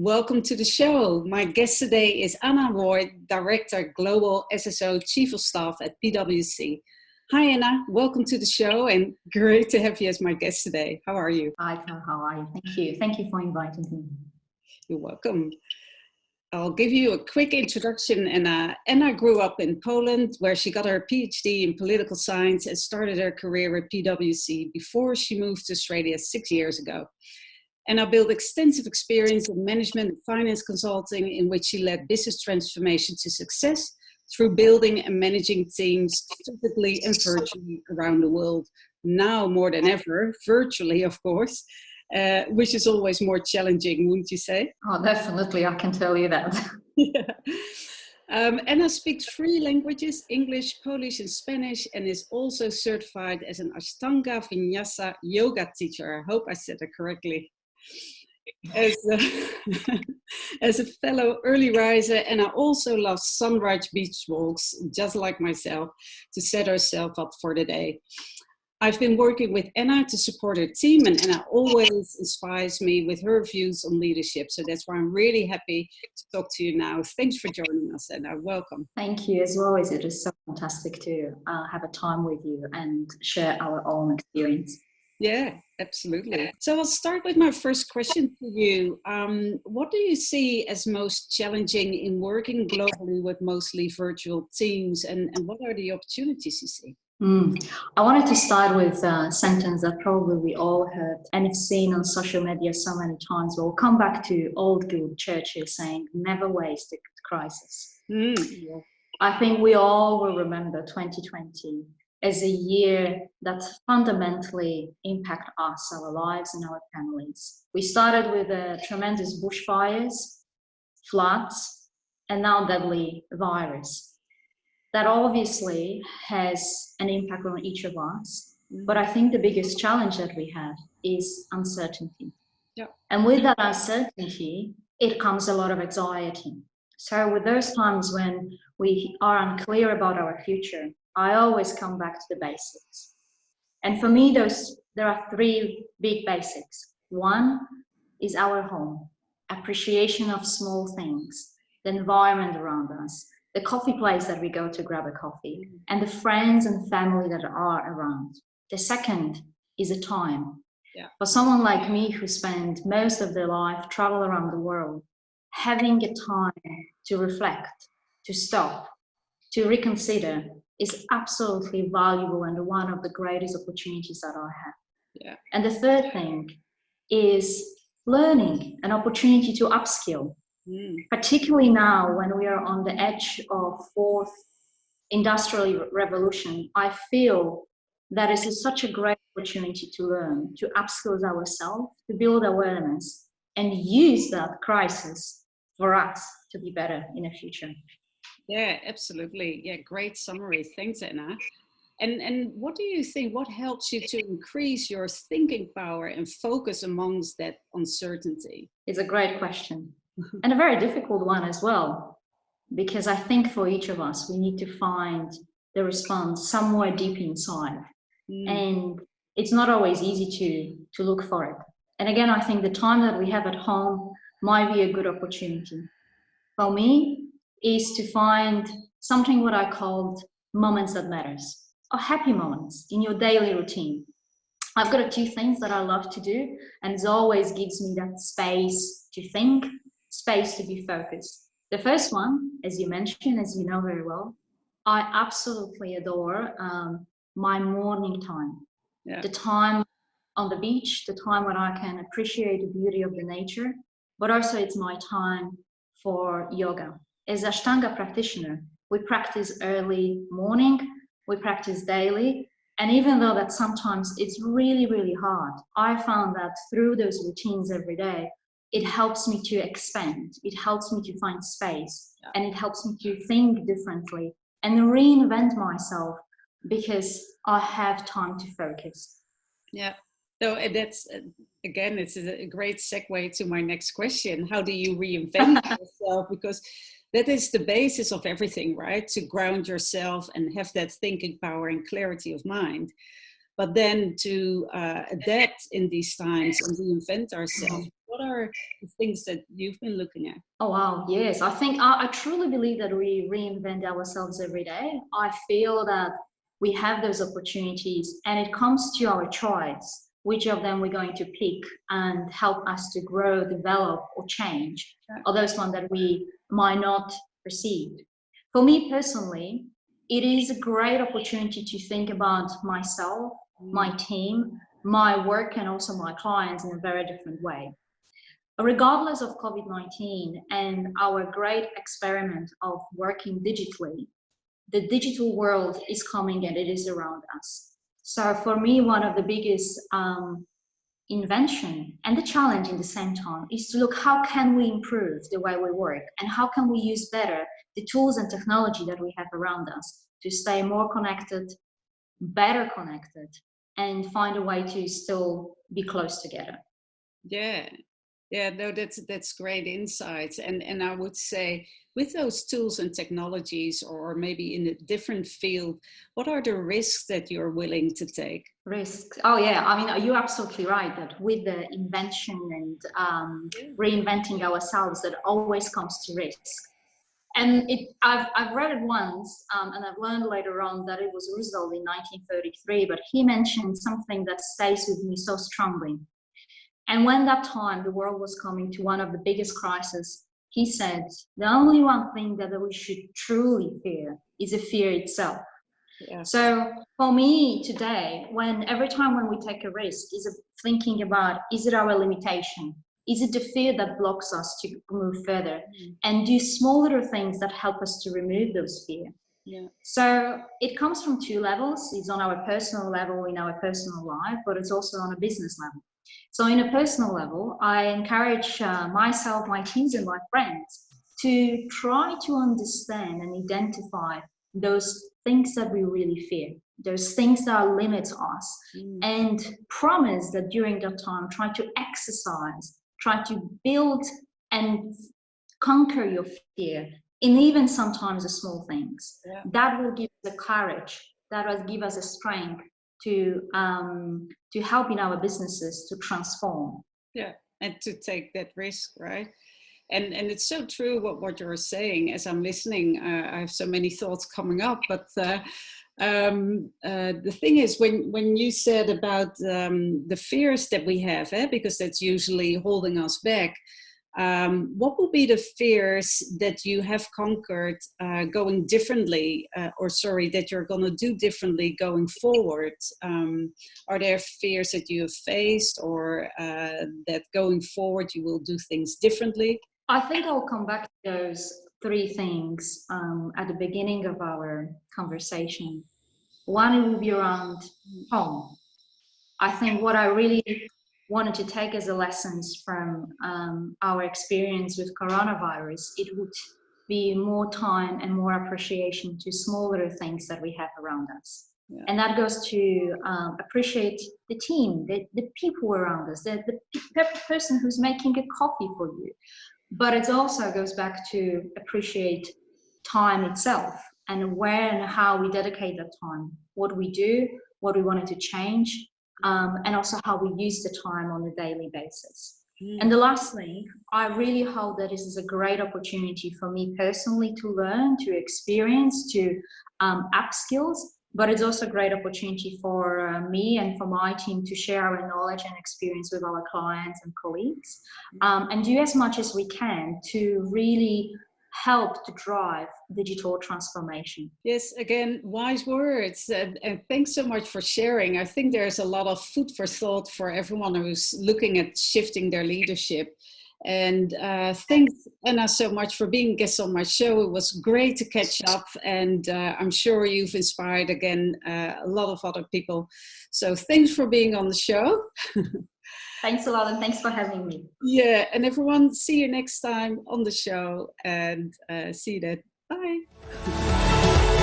welcome to the show. My guest today is Anna Roy, Director Global SSO Chief of Staff at PwC. Hi Anna, welcome to the show and great to have you as my guest today. How are you? Hi, Cal, how are you? Thank you. Thank you for inviting me. You're welcome. I'll give you a quick introduction. Anna grew up in Poland, where she got her PhD in political science and started her career at PwC before she moved to Australia 6 years ago. And I built extensive experience in management and finance consulting, in which she led business transformation to success through building and managing teams physically and virtually around the world. Now more than ever, virtually, of course, which is always more challenging, wouldn't you say? Oh, definitely, I can tell you that. Yeah. Anna speaks 3 languages, English, Polish, and Spanish, and is also certified as an Ashtanga Vinyasa yoga teacher. I hope I said it correctly. As a fellow early riser, and I also love sunrise beach walks, just like myself, to set herself up for the day. I've been working with Anna to support her team, and Anna always inspires me with her views on leadership. So that's why I'm really happy to talk to you now. Thanks for joining us, Anna. Welcome. Thank you. As always, it is so fantastic to have a time with you and share our own experience. Yeah, absolutely. So I'll start with my first question to you. What do you see as most challenging in working globally with mostly virtual teams, and what are the opportunities you see? I wanted to start with a sentence that probably we all heard and have seen on social media so many times. We'll come back to old good Churchill saying, never waste a crisis. Yeah. I think we all will remember 2020 as a year that fundamentally impacted us, our lives and our families. We started with tremendous bushfires, floods, and now deadly virus. That obviously has an impact on each of us. But I think the biggest challenge that we have is uncertainty. Yeah. And with that uncertainty, it comes a lot of anxiety. So with those times when we are unclear about our future, I always come back to the basics. And for me, there are 3 big basics. One is our home, appreciation of small things, the environment around us, the coffee place that we go to grab a coffee, and the friends and family that are around. The second is a time. Yeah. For someone like me who spent most of their life travel around the world, having a time to reflect, to stop, to reconsider is absolutely valuable and one of the greatest opportunities that I have. Yeah. And the third thing is learning, an opportunity to upskill. Particularly now when we are on the edge of 4th industrial revolution, I feel that it is such a great opportunity to learn, to upskill ourselves, to build awareness, and use that crisis for us to be better in the future. Yeah, absolutely. Yeah, great summary. Thanks, Anna. And what do you think, what helps you to increase your thinking power and focus amongst that uncertainty? It's a great question. And a very difficult one as well, because I think for each of us, we need to find the response somewhere deep inside. And it's not always easy to look for it. And again, I think the time that we have at home might be a good opportunity. For me, is to find something what I called moments that matters, or happy moments in your daily routine. I've got 2 things that I love to do, and it always gives me that space to think, space to be focused. The first one, as you mentioned, as you know very well, I absolutely adore my morning time. Yeah. The time on the beach, the time when I can appreciate the beauty of the nature, but also it's my time for yoga. As Ashtanga practitioner, we practice early morning, we practice daily, and even though that sometimes it's really, really hard, I found that through those routines every day, it helps me to expand, it helps me to find space, and it helps me to think differently and reinvent myself because I have time to focus. Yeah. So that's, again, it's a great segue to my next question. How do you reinvent yourself? Because that is the basis of everything, right? To ground yourself and have that thinking power and clarity of mind. But then to adapt in these times and reinvent ourselves. What are the things that you've been looking at? Oh, wow. Yes. I think I truly believe that we reinvent ourselves every day. I feel that we have those opportunities, and it comes to our choice, which of them we're going to pick and help us to grow, develop, or change, or those ones that we might not perceive. For me personally, it is a great opportunity to think about myself, my team, my work, and also my clients in a very different way. Regardless of COVID-19 and our great experiment of working digitally, the digital world is coming and it is around us. So for me, one of the biggest invention and the challenge in the same time is to look how can we improve the way we work, and how can we use better the tools and technology that we have around us to stay more connected, better connected, and find a way to still be close together. Yeah, no, that's great insights. And I would say with those tools and technologies, or maybe in a different field, what are the risks that you're willing to take? Risks. Oh yeah, I mean, you're absolutely right that with the invention and reinventing ourselves, that always comes to risk. And I've read it once, and I've learned later on that it was Roosevelt in 1933, but he mentioned something that stays with me so strongly. And when that time the world was coming to one of the biggest crises, he said, the only one thing that we should truly fear is the fear itself. Yeah. So for me today, every time when we take a risk, is thinking about, is it our limitation? Is it the fear that blocks us to move further? And do small little things that help us to remove those fears. Yeah. So it comes from two levels. It's on our personal level in our personal life, but it's also on a business level. So in a personal level, I encourage myself, my teams, and my friends to try to understand and identify those things that we really fear, those things that limit us, and promise that during that time, try to exercise, try to build and conquer your fear, and even sometimes the small things. Yeah. That will give us the courage, that will give us the strength to help in our businesses to transform. Yeah, and to take that risk, right? And it's so true what you're saying. As I'm listening, I have so many thoughts coming up. But the thing is, when you said about the fears that we have, because that's usually holding us back. What will be the fears that you have conquered going differently, that you're going to do differently going forward? Are there fears that you have faced, or that going forward you will do things differently? I think I'll come back to those three things at the beginning of our conversation. One will be around home. I think what I really wanted to take as a lessons from our experience with coronavirus, it would be more time and more appreciation to smaller things that we have around us. Yeah. And that goes to appreciate the team, the people around us, the person who's making a coffee for you. But it also goes back to appreciate time itself, and where and how we dedicate that time, what we do, what we wanted to change, and also how we use the time on a daily basis. And the last thing, I really hope that this is a great opportunity for me personally to learn, to experience, to upskills, but it's also a great opportunity for me and for my team to share our knowledge and experience with our clients and colleagues, and do as much as we can to really help to drive digital transformation. Yes, again, wise words, and thanks so much for sharing. I think there's a lot of food for thought for everyone who's looking at shifting their leadership. And thanks, Anna, so much for being a guest on my show. It was great to catch up, and I'm sure you've inspired again a lot of other people. So thanks for being on the show. Thanks a lot, and thanks for having me. Yeah, and everyone, see you next time on the show, and see you then. Bye.